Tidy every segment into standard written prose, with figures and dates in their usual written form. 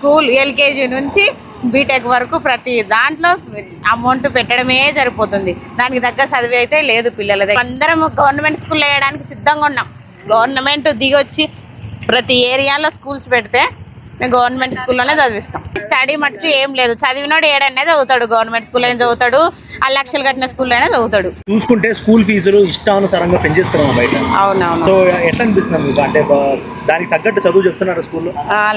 School LKG నుంచి BTech వరకు ప్రతి దాంట్లో అమౌంట్ పెట్టడమే సరిపోతుంది. దానికి తగ్గ చదివి అయితే లేదు పిల్లల దగ్గర. అందరం గవర్నమెంట్ స్కూల్లో వేయడానికి సిద్ధంగా ఉన్నాం. గవర్నమెంట్ దిగొచ్చి ప్రతి ఏరియాలో స్కూల్స్ పెడితే మేము గవర్నమెంట్ స్కూల్లోనే చదివిస్తాం. స్టడీ మటుకు ఏం లేదు, చదివినోడు ఏడనే చదువుతాడు, గవర్నమెంట్ స్కూల్లో అయినా చదువుతాడు, 1 లక్షలు కట్టిన స్కూల్లో అయినా చదువుతాడు. చూసుకుంటే స్కూల్ ఫీజులు ఇష్టానుసారంగా పెంచేస్తున్నాం బయట. అవునవును. సో ఎట్లా అనిపిస్తుంది మీకు? అంటే దానికి తగ్గట్టు చదువు చెప్తున్నారు స్కూల్లో?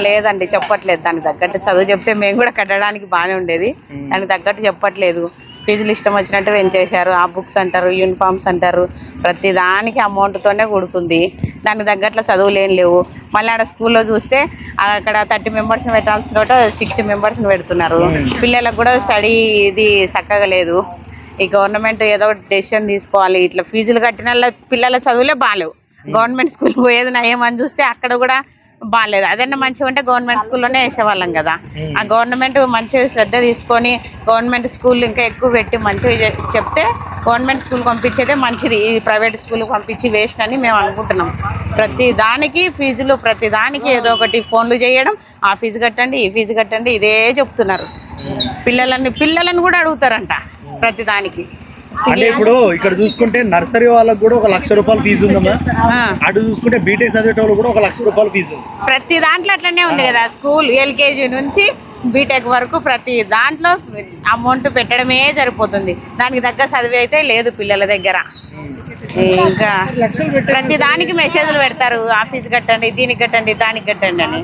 లేదండి, చెప్పట్లేదు. దానికి తగ్గట్టు చదువు చెప్తే మేము కూడా కట్టడానికి బాగానే ఉండేది. దానికి తగ్గట్టు చెప్పట్లేదు. ఫీజులు ఇష్టం వచ్చినట్టు పెంచేశారు. ఆ బుక్స్ అంటారు, యూనిఫామ్స్ అంటారు, ప్రతి దానికి అమౌంట్తోనే కూడుకుంది. దానికి తగ్గట్ల చదువులేని లేవు. మళ్ళీ ఆడ స్కూల్లో చూస్తే అక్కడ 30 మెంబర్స్ని పెట్టాల్సిన చోట 60 మెంబర్స్ని పెడుతున్నారు. పిల్లలకు కూడా స్టడీ ఇది చక్కగా లేదు. ఈ గవర్నమెంట్ ఏదో డెసిషన్ తీసుకోవాలి. ఇట్లా ఫీజులు కట్టిన పిల్లల చదువులే బాగాలేవు. గవర్నమెంట్ స్కూల్కి పోయేది నయమని చూస్తే అక్కడ కూడా బాగాలేదు. అదన్నా మంచిగా ఉంటే గవర్నమెంట్ స్కూల్లోనే వేసేవాళ్ళం కదా. ఆ గవర్నమెంట్ మంచిగా శ్రద్ధ తీసుకొని గవర్నమెంట్ స్కూల్ ఇంకా ఎక్కువ పెట్టి మంచిగా చెప్తే గవర్నమెంట్ స్కూల్ పంపించేదే మంచిది. ఈ ప్రైవేట్ స్కూల్కి పంపించి వేస్ట్ అని మేము అనుకుంటున్నాం. ప్రతి దానికి ఫీజులు, ప్రతి దానికి ఏదో ఒకటి ఫోన్లు చేయడం, ఆ ఫీజు కట్టండి, ఈ ఫీజు కట్టండి, ఇదే చెప్తున్నారు. పిల్లలను కూడా అడుగుతారంట ప్రతి దానికి. అంటే ఇప్పుడు ఇక్కడ చూసుకుంటే నర్సరీ వాళ్ళకి కూడా 1 లక్ష రూపాయల ఫీజు ఉందమ్మా. అటు చూసుకుంటే బీటెక్ చదివేటోళ్ళు కూడా 1 లక్ష రూపాయల ఫీజు. ప్రతి దాంట్లో అట్లనే ఉంది కదా. స్కూల్ ఎల్కేజీ నుంచి బీటెక్ వరకు ప్రతి దాంట్లో అమౌంట్ పెట్టడమే సరిపోతుంది. దానికి తగ్గ చదివి అయితే లేదు పిల్లల దగ్గర. ఇంకా ప్రతి దానికి మెసేజ్లు పెడతారు, ఆ ఫీజు కట్టండి, దీనికి కట్టండి, దానికి కట్టండి అని.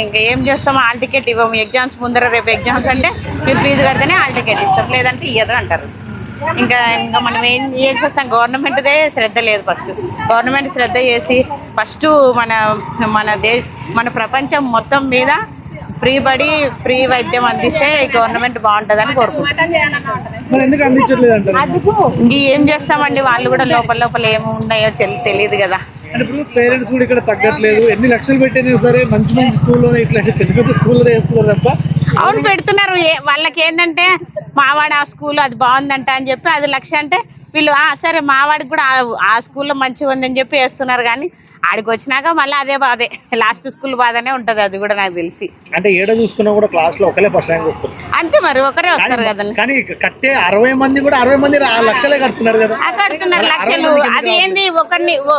ఇంకా ఏం చేస్తామో, హాల్ టికెట్ ఇవ్వము. ఎగ్జామ్స్ ముందర రేపు ఎగ్జామ్స్ అంటే మీరు ఫీజు కడితేనే హాల్ టికెట్ ఇస్తారు, లేదంటే ఇయ్యరు అంటారు. ఇంకా మనం ఏం చేస్తాం? గవర్నమెంట్దే శ్రద్ధ లేదు. గవర్నమెంట్ శ్రద్ధ చేసి ఫస్ట్ మన ప్రపంచం మొత్తం మీద ఫ్రీ వైద్యం అందిస్తే గవర్నమెంట్ బాగుంటుందని కోరుకుంటున్నాం. ఏం చేస్తామండి, వాళ్ళు కూడా లోపల ఏమి ఉన్నాయో తెలియదు కదా. పేరెంట్స్ కూడా ఇక్కడ తగ్గట్లేదు. ఎన్ని లక్షలు పెట్టినా సరే మంచి స్కూల్లోనే ఇట్లా పెద్ద స్కూల్లో వేస్తున్నారు తప్ప. అవును, పెడుతున్నారు. వాళ్ళకి ఏంటంటే మావాడు ఆ స్కూల్ అది బాగుందంట అని చెప్పి 1 లక్ష అంటే వీళ్ళు సరే మావాడికి కూడా ఆ స్కూల్లో మంచిగా ఉందని చెప్పి వేస్తున్నారు. కానీ ఆడికి వచ్చినాక మళ్ళీ అదే బాధే, లాస్ట్ స్కూల్ బాధనే ఉంటుంది. అది కూడా నాకు తెలిసి. అంటే ఏడ చూసుకున్నా కూడా క్లాస్ లో ఒకరే ఫస్ట్ ర్యాంక్ వస్తారు. అంతే మరి, ఒకరే వస్తారు కదా. కానీ కట్టే 60 మంది కూడా 60 మంది లక్షలే కడుతున్నారు కదా. కడుతున్నారు లక్షలు. అది ఏంది,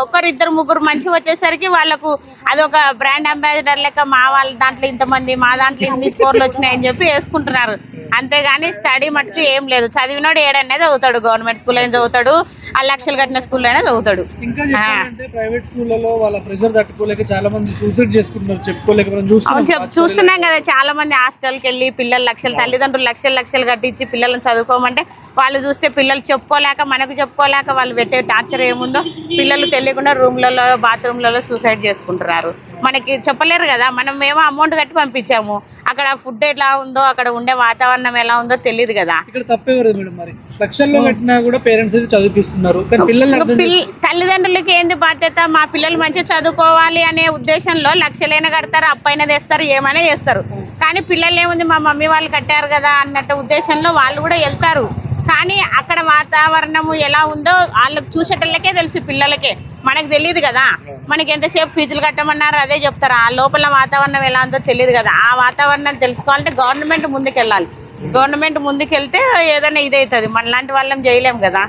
ఒకరిద్దరు ముగ్గురు మంచిగా వచ్చేసరికి వాళ్ళకు అదొక బ్రాండ్ అంబాసిడర్ లెక్క, మా వాళ్ళ దాంట్లో ఇంతమంది, మా దాంట్లో ఇన్ని స్కోర్లు వచ్చినాయని చెప్పి వేసుకుంటున్నారు. అంతేగాని స్టడీ మటుకు ఏం లేదు. చదివినోడు ఏడనే చదువుతాడు, గవర్నమెంట్ స్కూల్ అయినా చదువుతాడు, 1 లక్షలు కట్టిన స్కూల్లో అయినా చదువుతాడు. ప్రైవేట్ స్కూళ్ళలో వాళ్ళ ప్రెషర్ తట్టుకోలేక చాలా మంది సూసైడ్ చేసుకుంటున్నారు, చెప్పుకోలేక చూస్తున్నాం కదా. చాలా మంది హాస్టల్కి వెళ్ళి తల్లిదండ్రులు లక్షలు కట్టించి పిల్లలను చదువుకోమంటే వాళ్ళు చూస్తే పిల్లలు చెప్పుకోలేక, మనకు చెప్పుకోలేక వాళ్ళు పెట్టే టార్చర్ ఏముందో పిల్లలు తెలియకుండా రూమ్లలో, బాత్రూమ్లలో సూసైడ్ చేసుకుంటున్నారు. మనకి చెప్పలేరు కదా. మేము అమౌంట్ కట్టి పంపించాము, అక్కడ ఫుడ్ ఎలా ఉందో, అక్కడ ఉండే వాతావరణం ఎలా ఉందో తెలియదు కదా. ఇక్కడ తప్పేవారు మేడం, మరి లక్షల్లో కట్టినా కూడా పేరెంట్స్ అయితే చదివిస్తున్నారు. తల్లిదండ్రులకి ఏంది బాధ్యత? మా పిల్లలు మంచిగా చదువుకోవాలి అనే ఉద్దేశంలో లక్షలైనా కడతారు, అప్పైనా తెస్తారు, ఏమైనా చేస్తారు. కానీ పిల్లలు ఏముంది, మా మమ్మీ వాళ్ళు కట్టారు కదా అన్నట్టు ఉద్దేశంలో వాళ్ళు కూడా వెళ్తారు. కానీ అక్కడ వాతావరణము ఎలా ఉందో వాళ్ళకి చూసేటోళ్ళకే తెలుసు, పిల్లలకే. మనకు తెలియదు కదా. మనకి ఎంతసేపు ఫీజులు కట్టమన్నారు అదే చెప్తారు. ఆ లోపల వాతావరణం ఎలా ఉందో తెలియదు కదా. ఆ వాతావరణం తెలుసుకోవాలంటే గవర్నమెంట్ ముందుకెళ్ళాలి. గవర్నమెంట్ ముందుకెళ్తే ఏదైనా ఇదవుతుంది. మనలాంటి వాళ్ళం చేయలేం కదా.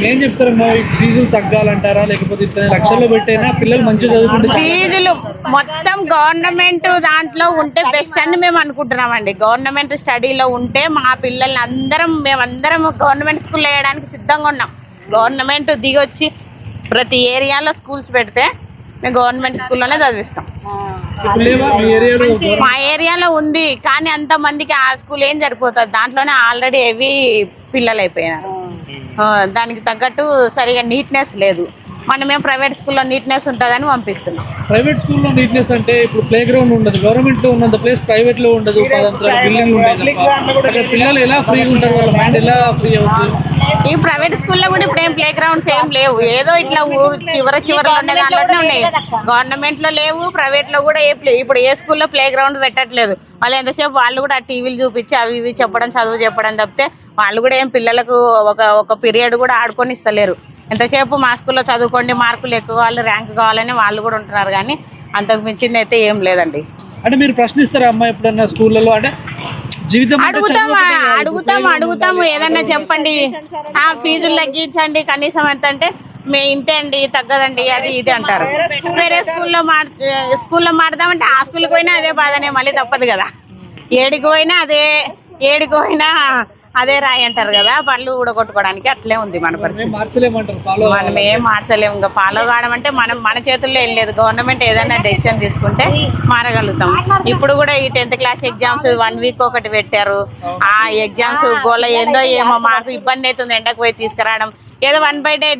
నేను చెప్తారమ్మా, ఫీజులు తగ్గాలంటారా, లేకపోతే లక్షల్లో పెట్టైనా పిల్లలు మంచిగా చదువుకుంటే? ఫీజులు మొత్తం గవర్నమెంట్ దాంట్లో ఉంటే బెస్ట్ అని మేము అనుకుంటున్నామండి. గవర్నమెంట్ స్టడీలో ఉంటే మా పిల్లల్ని మేమందరం గవర్నమెంట్ స్కూల్లో వేయడానికి సిద్ధంగా ఉన్నాం. గవర్నమెంట్ దిగొచ్చి ప్రతి ఏరియాలో స్కూల్స్ పెడితే మేము గవర్నమెంట్ స్కూల్లోనే చదివిస్తాం. మా ఏరియాలో ఉంది, కానీ అంతమందికి ఆ స్కూల్ ఏం సరిపోతుంది. దాంట్లోనే ఆల్రెడీ హెవీ పిల్లలు అయిపోయినారు. దానికి తగ్గట్టు సరిగా నీట్నెస్ లేదు. మనమేం ప్రైవేట్ స్కూల్లో నీట్నెస్ ఉంటుందని పంపిస్తున్నాం. ప్రైవేట్ స్కూల్లో నీట్నెస్ అంటే ఇప్పుడు ప్లే గ్రౌండ్ ఉండదు, గవర్నమెంట్ లో ఉన్నంత ప్లేస్ ప్రైవేట్ లో ఉండదు. పిల్లలు ఎలా ఫ్రీగా ఉంటారు, వాళ్ళ మైండ్ ఎలా ఫ్రీ అవుతుంది? ఈ ప్రైవేట్ స్కూల్లో కూడా ఇప్పుడు ఏం ప్లే గ్రౌండ్స్ ఏం లేవు. ఏదో ఇట్లా ఊరు చివరలో ఉండే దాంట్లోనే ఉన్నాయి. గవర్నమెంట్ లో లేవు, ప్రైవేట్ లో కూడా ఇప్పుడు ఏ స్కూల్లో ప్లే గ్రౌండ్ పెట్టట్లేదు. వాళ్ళు ఎంతసేపు వాళ్ళు కూడా టీవీలు చూపించి అవి ఇవి చెప్పడం, చదువు చెప్పడం తప్పితే వాళ్ళు కూడా ఏం పిల్లలకు ఒక పీరియడ్ కూడా ఆడుకొని ఇస్తలేరు. ఎంతసేపు మా స్కూల్లో చదువుకోండి, మార్కులు ఎక్కువ, వాళ్ళు ర్యాంక్ కావాలని వాళ్ళు కూడా ఉంటున్నారు. కానీ అంతకు మించింది అయితే ఏం లేదండి. అంటే మీరు ప్రశ్నిస్తారా అమ్మ ఎప్పుడన్నా స్కూళ్ళలో? అంటే జీవితం అంటే చదువు ఒకటే కాదు, అడుగుతాము ఏదన్నా చెప్పండి, ఫీజులు తగ్గించండి కనీసం ఎంత అంటే ఇంతే అండి తగ్గదండి అది ఇది అంటారు. వేరే స్కూల్లో మాడదామంటే ఆ స్కూల్కి పోయినా అదే బాధనే, మళ్ళీ తప్పదు కదా. ఏడికి పోయినా అదే రాయి అంటారు కదా, పళ్ళు ఊడగొట్టుకోవడానికి అట్లే ఉంది మన పరిస్థితి. మార్చలేమంటారు, follow మనం ఏం మార్చలేము. ఇంకా ఫాలో కావడం అంటే మన చేతుల్లో ఏం లేదు. గవర్నమెంట్ ఏదైనా డెసిషన్ తీసుకుంటే మారగలుగుతాం. ఇప్పుడు కూడా ఈ 10th క్లాస్ ఎగ్జామ్స్ 1 వీక్ ఒకటి పెట్టారు. ఆ ఎగ్జామ్స్ గోల ఏందో ఏమో, మాకు ఇబ్బంది అవుతుంది ఎండకు పోయి తీసుకురావడం. ఏదో 1 by డే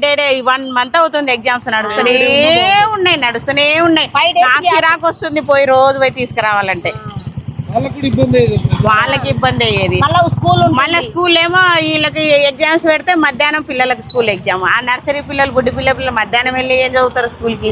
1 month అవుతుంది ఎగ్జామ్స్ నడుస్తూనే ఉన్నాయి. నాకు చిరాకు వస్తుంది పోయి రోజు పోయి తీసుకురావాలంటే. వాళ్ళకి ఇబ్బంది అయ్యేది. మళ్ళీ స్కూల్ ఏమో వీళ్ళకి ఎగ్జామ్స్ పెడితే మధ్యాహ్నం పిల్లలకి స్కూల్ ఎగ్జామ్. ఆ నర్సరీ పిల్లలు గుడ్డి పిల్లలు మధ్యాహ్నం వెళ్ళి ఏం చదువుతారు స్కూల్కి?